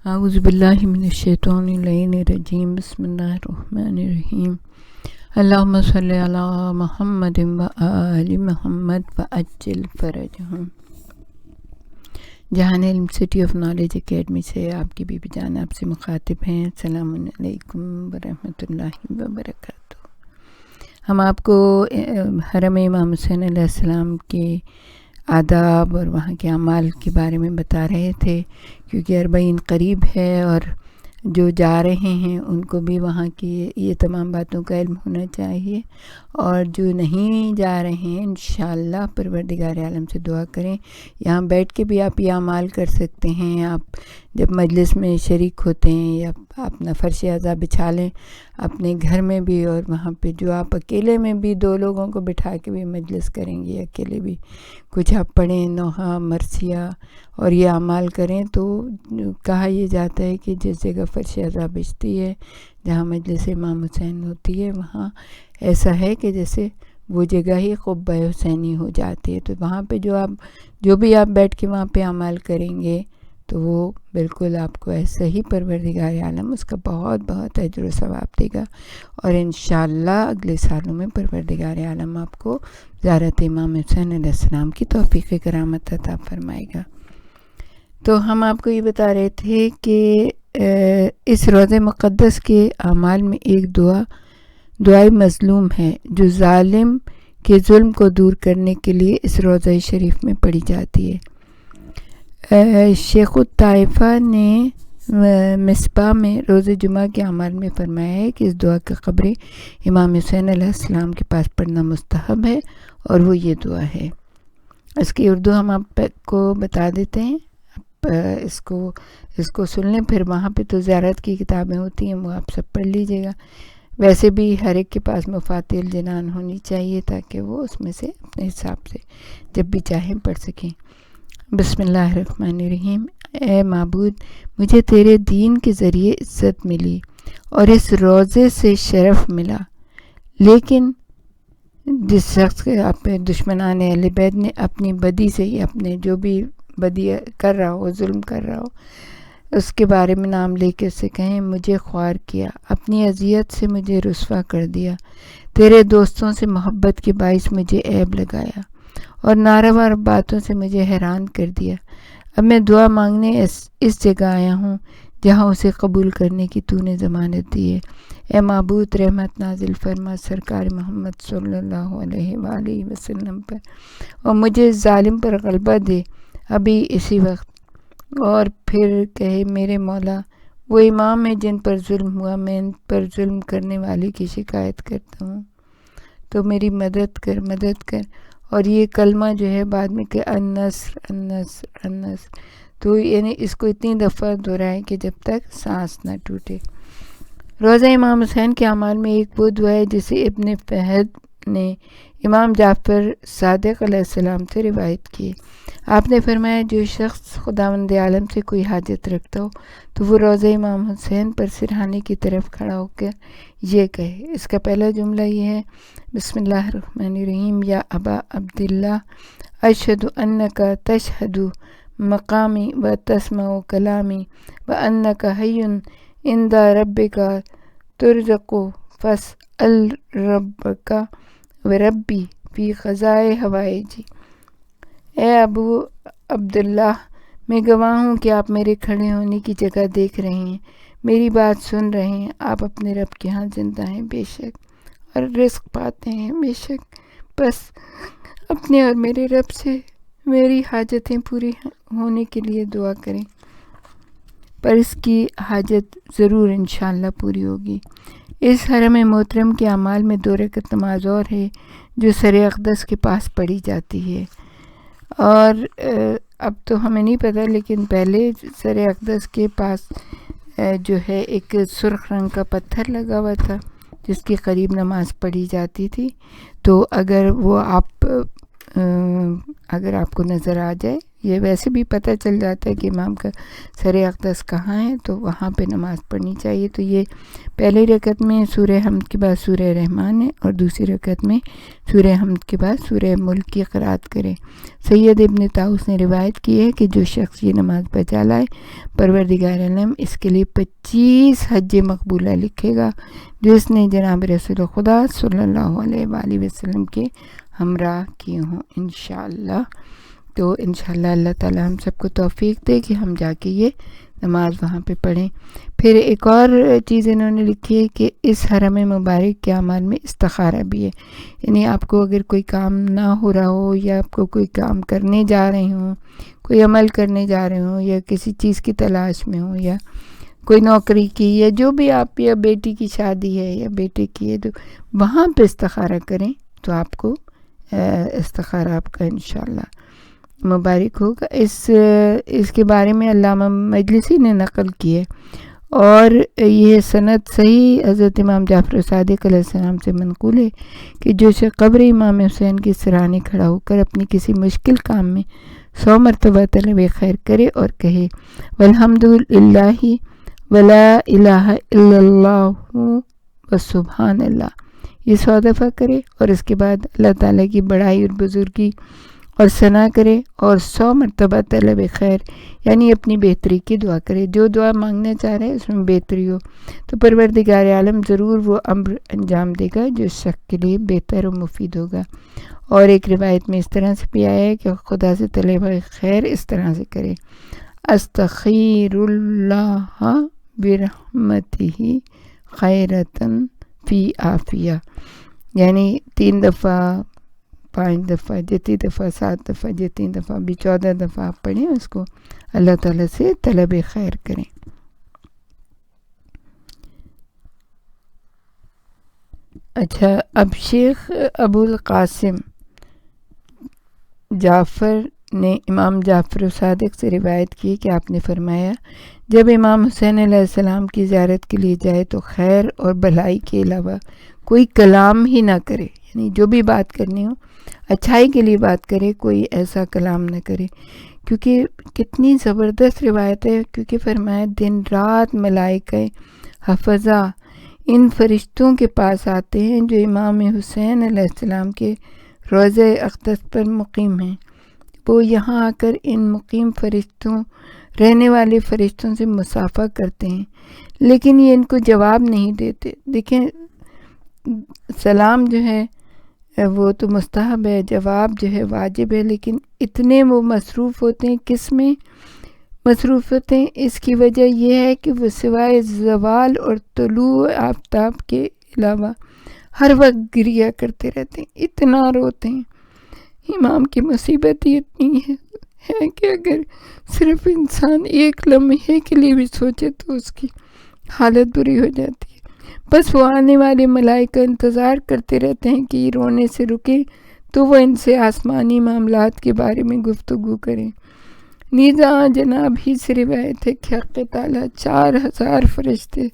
اعوذ باللہ من الشیطان الرجیم بسم اللہ الرحمن الرحیم اللہم صلی علی محمد و آل محمد وعجل فرجہم۔ جہان علم سٹی آف نالج اکیڈمی سے آپ کی بیوی جان آپ سے مخاطب ہیں۔ السلام علیکم ورحمۃ اللہ وبرکاتہ۔ ہم آپ کو حرم امام حسین علیہ السلام کے آداب اور وہاں کے اعمال کے بارے میں بتا رہے تھے، کیونکہ اربعین قریب ہے اور جو جا رہے ہیں ان کو بھی وہاں کی یہ تمام باتوں کا علم ہونا چاہیے، اور جو نہیں جا رہے ہیں انشاءاللہ پروردگار عالم سے دعا کریں۔ یہاں بیٹھ کے بھی آپ یہ اعمال کر سکتے ہیں، آپ جب مجلس میں شریک ہوتے ہیں یا اپنا فرش اعضاء بچھا لیں اپنے گھر میں بھی، اور وہاں پہ جو آپ اکیلے میں بھی 2 لوگوں کو بٹھا کے بھی مجلس کریں گے، اکیلے بھی کچھ آپ پڑھیں، نوحہ مرثیہ اور یہ اعمال کریں، تو کہا یہ جاتا ہے کہ جس جگہ فرش اعضاء بچتی ہے جہاں مجلس امام حسین ہوتی ہے، وہاں ایسا ہے کہ جیسے وہ جگہ ہی قبہ حسینی ہو جاتی ہے۔ تو وہاں پہ جو بھی آپ بیٹھ کے وہاں پہ اعمال کریں گے تو وہ بالکل آپ کو ایسا ہی پروردگار عالم اس کا بہت بہت اجر و ثواب دے گا، اور انشاءاللہ اگلے سالوں میں پروردگار عالم آپ کو زیارت امام حسین علیہ السلام کی توفیق کرامت عطا فرمائے گا۔ تو ہم آپ کو یہ بتا رہے تھے کہ اس روضہ مقدس کے اعمال میں ایک دعائے مظلوم ہے جو ظالم کے ظلم کو دور کرنے کے لیے اس روضہ شریف میں پڑھی جاتی ہے۔ شیخ الطائفہ نے مصباح میں روز جمعہ کے اعمال میں فرمایا ہے کہ اس دعا کی قبر امام حسین علیہ السلام کے پاس پڑھنا مستحب ہے، اور وہ یہ دعا ہے۔ اس کی اردو ہم آپ کو بتا دیتے ہیں، اس کو سن لیں، پھر وہاں پہ تو زیارت کی کتابیں ہوتی ہیں وہ آپ سب پڑھ لیجیے گا۔ ویسے بھی ہر ایک کے پاس مفاتیح الجنان ہونی چاہیے تاکہ وہ اس میں سے اپنے حساب سے جب بھی چاہیں پڑھ سکیں۔ بسم اللہ الرحمن الرحیم۔ اے معبود، مجھے تیرے دین کے ذریعے عزت ملی اور اس روضے سے شرف ملا، لیکن جس شخص کے اپنے دشمنان اہل بیت نے اپنی بدی سے ہی اپنے جو بھی بدی کر رہا ہو، ظلم کر رہا ہو، اس کے بارے میں نام لے کے اسے کہیں مجھے خوار کیا، اپنی اذیت سے مجھے رسوا کر دیا، تیرے دوستوں سے محبت کے باعث مجھے عیب لگایا اور ناروا باتوں سے مجھے حیران کر دیا۔ اب میں دعا مانگنے اس جگہ آیا ہوں جہاں اسے قبول کرنے کی تو نے ضمانت دی ہے۔ اے معبود، رحمت نازل فرما سرکار محمد صلی اللہ علیہ وآلہ وسلم پر، اور مجھے اس ظالم پر غلبہ دے ابھی اسی وقت۔ اور پھر کہے میرے مولا، وہ امام ہیں جن پر ظلم ہوا، میں ان پر ظلم کرنے والے کی شکایت کرتا ہوں، تو میری مدد کر۔ اور یہ کلمہ جو ہے بعد میں کہ النصر النصر النصر، تو یعنی اس کو اتنی دفعہ دہرائے کہ جب تک سانس نہ ٹوٹے۔ روضہ امام حسین کے اعمال میں ایک وہ دعا ہے جسے ابن فہد نے امام جعفر صادق علیہ السلام سے روایت کی۔ آپ نے فرمایا جو شخص خداوند عالم سے کوئی حاجت رکھتا ہو تو وہ روضہ امام حسین پر سرہانے کی طرف کھڑا ہو کر یہ کہے۔ اس کا پہلا جملہ یہ ہے، بسم اللہ الرحمن الرحیم، یا ابا عبداللہ اشہد انک تشہد مقامی و تسمع کلامی و انک حی عند ربک ترزق فاسأل ربک وربی فی قضائے حوائجی۔ اے ابو عبداللہ، میں گواہ ہوں کہ آپ میرے کھڑے ہونے کی جگہ دیکھ رہے ہیں، میری بات سن رہے ہیں، آپ اپنے رب کے ہاں زندہ ہیں بے شک، اور رزق پاتے ہیں بے شک، بس اپنے اور میرے رب سے میری حاجتیں پوری ہونے کے لیے دعا کریں، پر اس کی حاجت ضرور انشاءاللہ پوری ہوگی۔ اس حرم محترم کے اعمال میں 2 رکعت نماز اور ہے جو سر اقدس کے پاس پڑھی جاتی ہے، اور اب تو ہمیں نہیں پتہ، لیکن پہلے سر اقدس کے پاس جو ہے ایک سرخ رنگ کا پتھر لگا ہوا تھا جس کے قریب نماز پڑھی جاتی تھی، تو اگر وہ اگر آپ کو نظر آ جائے یہ ویسے بھی پتہ چل جاتا ہے کہ امام کا سر اقدس کہاں ہے، تو وہاں پہ نماز پڑھنی چاہیے۔ تو یہ پہلی رکعت میں سورہ حمد کے بعد سورہ رحمان ہے، اور دوسری رکعت میں سورہ حمد کے بعد سورہ ملک کی قرات کرے۔ سید ابن طاؤس نے روایت کی ہے کہ جو شخص یہ نماز بجا لائے، پروردگار عالم اس کے لیے 25 حج مقبولہ لکھے گا، جو اس نے جناب رسول خدا صلی اللہ علیہ وآلہ وسلم کے ہمراہ کیے ہوں انشاءاللہ۔ تو انشاءاللہ اللہ تعالیٰ ہم سب کو توفیق دے کہ ہم جا کے یہ نماز وہاں پہ پڑھیں۔ پھر ایک اور چیز انہوں نے لکھی ہے کہ اس حرم مبارک کے اعمال میں استخارہ بھی ہے، یعنی آپ کو اگر کوئی کام نہ ہو رہا ہو، یا آپ کو کوئی کام کرنے جا رہے ہوں، کوئی عمل کرنے جا رہے ہوں، یا کسی چیز کی تلاش میں ہوں، یا کوئی نوکری کی، یا جو بھی آپ، یا بیٹی کی شادی ہے یا بیٹے کی ہے، تو وہاں پہ استخارہ کریں تو آپ کو استخارہ آپ کا انشاءاللہ مبارک ہوگا۔ اس کے بارے میں علامہ مجلسی نے نقل کی ہے، اور یہ سند صحیح حضرت امام جعفر صادق علیہ السلام سے منقول ہے کہ جو شخص قبر امام حسین کی سرانے کھڑا ہو کر اپنی کسی مشکل کام میں 100 مرتبہ طلب خیر کرے اور کہے والحمد للہ ولا الہ الا اللہ وسبحان اللہ، یہ 100 دفعہ کرے، اور اس کے بعد اللہ تعالیٰ کی بڑائی اور بزرگی اور ثنا کرے، اور 100 مرتبہ طلب خیر یعنی اپنی بہتری کی دعا کرے۔ جو دعا مانگنا چاہ رہے ہیں اس میں بہتری ہو تو پروردگار عالم ضرور وہ امر انجام دے گا جو شخص کے لیے بہتر و مفید ہوگا۔ اور ایک روایت میں اس طرح سے بھی آیا ہے کہ خدا سے طلب خیر اس طرح سے کرے، استخیر اللہ برحمتہ خیرتن فی عافیہ، یعنی 3 دفعہ، 5 دفعہ، جتنی دفعہ، 7 دفعہ، جتنی دفعہ بھی 14 دفعہ آپ پڑھیں، اس کو اللہ تعالیٰ سے طلب خیر کریں۔ اچھا، اب شیخ ابو القاسم جعفر نے امام جعفر صادق سے روایت کی کہ آپ نے فرمایا جب امام حسین علیہ السلام کی زیارت کے لیے جائے تو خیر اور بھلائی کے علاوہ کوئی کلام ہی نہ کرے، یعنی جو بھی بات کرنی ہو اچھائی کے لیے بات کرے، کوئی ایسا کلام نہ کرے، کیونکہ کتنی زبردست روایت ہے، کیونکہ فرمایا دن رات ملائکہ حفظہ ان فرشتوں کے پاس آتے ہیں جو امام حسین علیہ السلام کے روضہ اقدس پر مقیم ہیں، وہ یہاں آ کر ان مقیم فرشتوں، رہنے والے فرشتوں سے مصافحہ کرتے ہیں، لیکن یہ ان کو جواب نہیں دیتے۔ دیکھیں، سلام جو ہے وہ تو مستحب ہے، جواب جو ہے واجب ہے، لیکن اتنے وہ مصروف ہوتے ہیں، کس میں مصروف ہوتے ہیں؟ اس کی وجہ یہ ہے کہ وہ سوائے زوال اور طلوع آفتاب کے علاوہ ہر وقت گریہ کرتے رہتے ہیں، اتنا روتے ہیں۔ امام کی مصیبت ہی اتنی ہے کہ اگر صرف انسان ایک لمحے کے لیے بھی سوچے تو اس کی حالت بری ہو جاتی ہے۔ بس وہ آنے والے ملائکہ انتظار کرتے رہتے ہیں کہ یہ رونے سے رکے تو وہ ان سے آسمانی معاملات کے بارے میں گفتگو کریں۔ نیزا جناب ہی سے روایت ہے کہ حق تعالیٰ 4000 فرشتے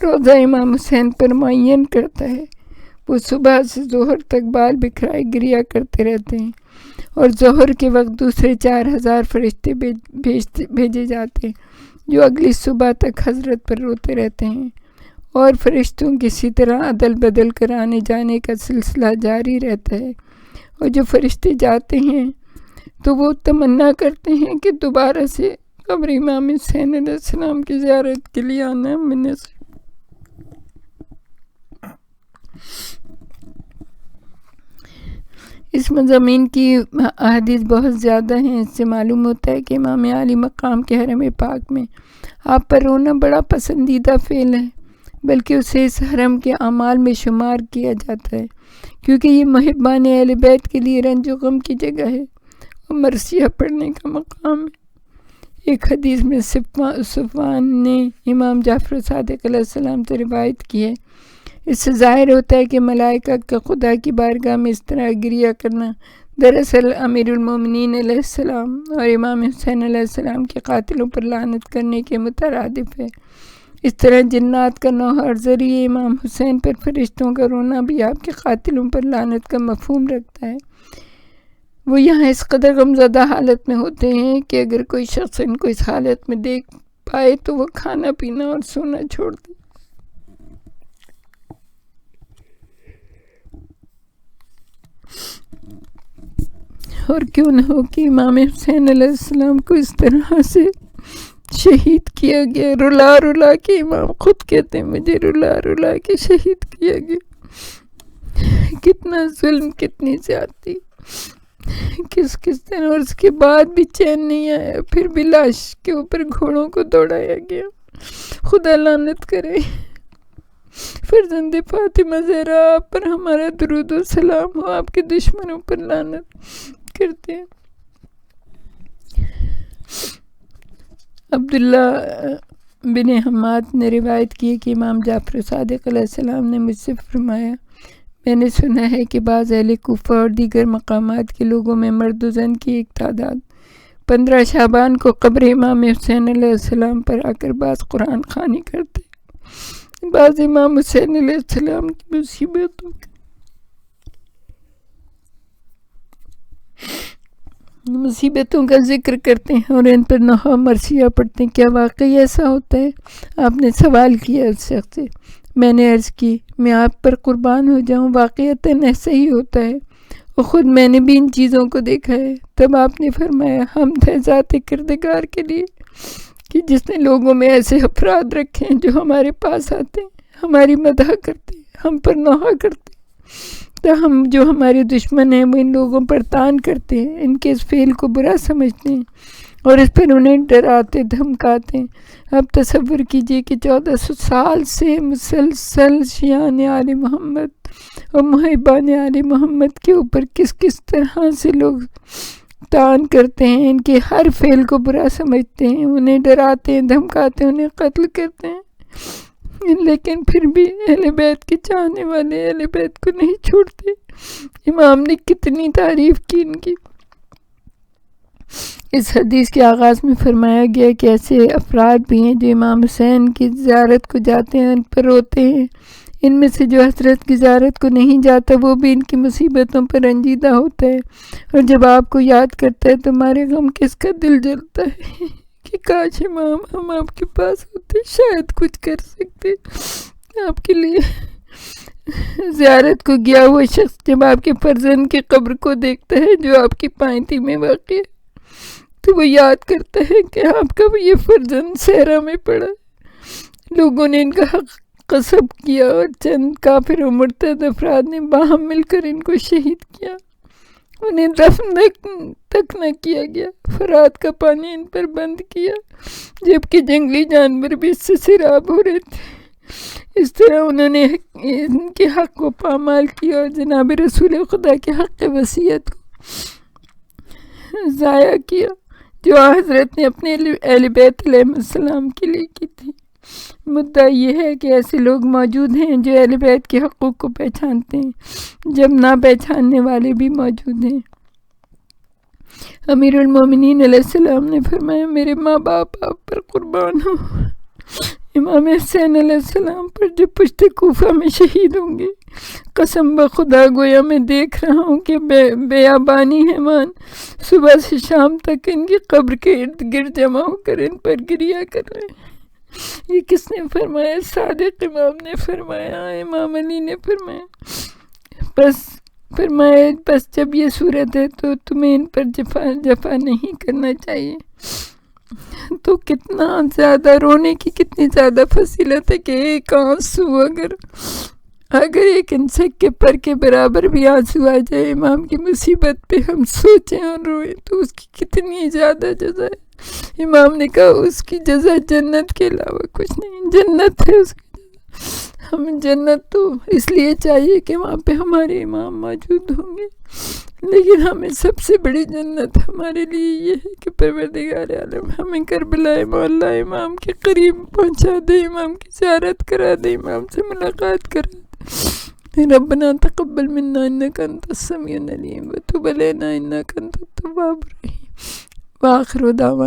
روزہ امام حسین پر معین کرتا ہے، وہ صبح سے ظہر تک بال بکھرائے گریہ کرتے رہتے ہیں، اور ظہر کے وقت دوسرے 4000 فرشتے بھیجے جاتے ہیں جو اگلی صبح تک حضرت پر روتے رہتے ہیں، اور فرشتوں کسی طرح عدل بدل کر آنے جانے کا سلسلہ جاری رہتا ہے، اور جو فرشتے جاتے ہیں تو وہ تمنا کرتے ہیں کہ دوبارہ سے قبر امام حسین علیہ السلام کی زیارت کے لیے آنا منت۔ اس مضامین کی احادیث بہت زیادہ ہیں، اس سے معلوم ہوتا ہے کہ امام عالی مقام کے حرم پاک میں آپ پر رونا بڑا پسندیدہ فعل ہے، بلکہ اسے اس حرم کے اعمال میں شمار کیا جاتا ہے، کیونکہ یہ محبان اہل بیت کے لیے رنج و غم کی جگہ ہے اور مرثیہ پڑھنے کا مقام ہے۔ ایک حدیث میں صفوان نے امام جعفر صادق علیہ السلام سے روایت کی ہے، اس سے ظاہر ہوتا ہے کہ ملائکہ کا خدا کی بارگاہ میں اس طرح گریہ کرنا دراصل امیر المومنین علیہ السلام اور امام حسین علیہ السلام کے قاتلوں پر لعنت کرنے کے مترادف ہے۔ اس طرح جنات کا نوحہ ذریعہ امام حسین پر فرشتوں کا رونا بھی آپ کے قاتلوں پر لعنت کا مفہوم رکھتا ہے۔ وہ یہاں اس قدر غمزدہ حالت میں ہوتے ہیں کہ اگر کوئی شخص ان کو اس حالت میں دیکھ پائے تو وہ کھانا پینا اور سونا چھوڑ دے۔ اور کیوں نہ ہو کہ امام حسین علیہ السلام کو اس طرح سے شہید کیا گیا، رلا رلا کے، امام خود کہتے ہیں مجھے رلا رلا کے شہید کیا گیا۔ کتنا ظلم، کتنی زیادتی، کس طرح، اور اس کے بعد بھی چین نہیں آیا، پھر بھی لاش کے اوپر گھوڑوں کو دوڑایا گیا۔ خدا لعنت کرے۔ فرزند فاطمہ زہرا، آپ پر ہمارا درود و سلام ہو، آپ کے دشمنوں پر لعنت کرتے ہیں۔ عبداللہ بن حماد نے روایت کی ہے کہ امام جعفر صادق علیہ السلام نے مجھ سے فرمایا، میں نے سنا ہے کہ بعض اہل کوفہ اور دیگر مقامات کے لوگوں میں مرد و زن کی ایک تعداد 15 شعبان کو قبر امام حسین علیہ السلام پر آ کر بعض قرآن خوانی کرتے، بعض امام حسین علیہ السلام کی مصیبتوں کا ذکر کرتے ہیں اور ان پر نوحہ مرثیہ پڑھتے ہیں۔ کیا واقعی ایسا ہوتا ہے؟ آپ نے سوال کیا اس شخص سے۔ میں نے عرض کی، میں آپ پر قربان ہو جاؤں، واقعتاً ایسا ہی ہوتا ہے، اور خود میں نے بھی ان چیزوں کو دیکھا ہے۔ تب آپ نے فرمایا، حمد ہے ذات کردگار کے لیے کہ جس نے لوگوں میں ایسے افراد رکھے ہیں جو ہمارے پاس آتے ہیں، ہماری مدح کرتے ہیں، ہم پر نوحہ کرتے ہیں، تو ہم جو ہمارے دشمن ہیں وہ ان لوگوں پر تان کرتے ہیں، ان کے اس فعل کو برا سمجھتے ہیں اور اس پر انہیں ڈراتے دھمکاتے ہیں۔ اب تصور کیجئے کہ 1400 سال سے مسلسل شیعان آل محمد اور محبان آل محمد کے اوپر کس طرح سے لوگ تان کرتے ہیں، ان کے ہر فعل کو برا سمجھتے ہیں، انہیں ڈراتے ہیں، دھمکاتے ہیں، انہیں قتل کرتے ہیں، لیکن پھر بھی اہل بیت کے چاہنے والے اہل بیت کو نہیں چھوڑتے۔ امام نے کتنی تعریف کی ان کی۔ اس حدیث کے آغاز میں فرمایا گیا کہ ایسے افراد بھی ہیں جو امام حسین کی زیارت کو جاتے ہیں، ان پر روتے ہیں۔ ان میں سے جو حضرت کی زیارت کو نہیں جاتا وہ بھی ان کی مصیبتوں پر رنجیدہ ہوتا ہے، اور جب آپ کو یاد کرتا ہے تمہارے غم کس کا دل جلتا ہے کہ کاش امام ہم آپ کے پاس ہوتے، شاید کچھ کر سکتے آپ کے لیے۔ زیارت کو گیا ہوا شخص جب آپ کے فرزند کی قبر کو دیکھتا ہے جو آپ کی پائنتی میں واقع ہے تو وہ یاد کرتا ہے کہ آپ کا یہ فرزند صحرا میں پڑا، لوگوں نے ان کا حق غصب کیا اور چند کافر و مرتد افراد نے باہم مل کر ان کو شہید کیا، انہیں دفن تک نہ کیا گیا، فرات کا پانی ان پر بند کیا، جبکہ جنگلی جانور بھی اس سے سیراب ہو رہے تھے۔ اس طرح انہوں نے ان کے حق کو پامال کیا اور جناب رسول خدا کے حق وصیت کو ضائع کیا جو حضرت نے اپنے اہل بیت علیہ السلام کے لیے کی تھی۔ مدعا یہ ہے کہ ایسے لوگ موجود ہیں جو اہل بیت کے حقوق کو پہچانتے ہیں، جب نہ پہچاننے والے بھی موجود ہیں۔ امیر المومنین علیہ السلام نے فرمایا، میرے ماں باپ آپ پر قربان ہوں، امام حسین علیہ السلام پر جو پشت کوفہ میں شہید ہوں گے، قسم بخدا گویا میں دیکھ رہا ہوں کہ بیابانی حیوان صبح سے شام تک ان کی قبر کے ارد گرد جمع ہو کر ان پر گریہ کر رہے ہیں۔ یہ کس نے فرمایا؟ صادق امام نے فرمایا، امام علی نے فرمایا۔ بس جب یہ صورت ہے تو تمہیں ان پر جفا نہیں کرنا چاہیے۔ تو کتنا زیادہ رونے کی کتنی زیادہ فضیلت ہے کہ ایک آنسو اگر ایک انسک کے پر کے برابر بھی آنسو آ جائے امام کی مصیبت پہ، ہم سوچیں اور روئیں تو اس کی کتنی زیادہ جزا ہے۔ امام نے کہا اس کی جزا جنت کے علاوہ کچھ نہیں، جنت ہے اس کی جزا۔ ہمیں جنت تو اس لیے چاہیے کہ وہاں پہ ہمارے امام موجود ہوں گے، لیکن ہمیں سب سے بڑی جنت ہمارے لیے یہ ہے کہ پروردگار عالم ہمیں کربلا مولا امام کے قریب پہنچا دے، امام کی زیارت کرا دے، امام سے ملاقات کرا دے۔ ربنا تقبل منا انک انت السمیع العلیم وتب علینا انک انت التواب الرحیم۔ وآخر دعوانا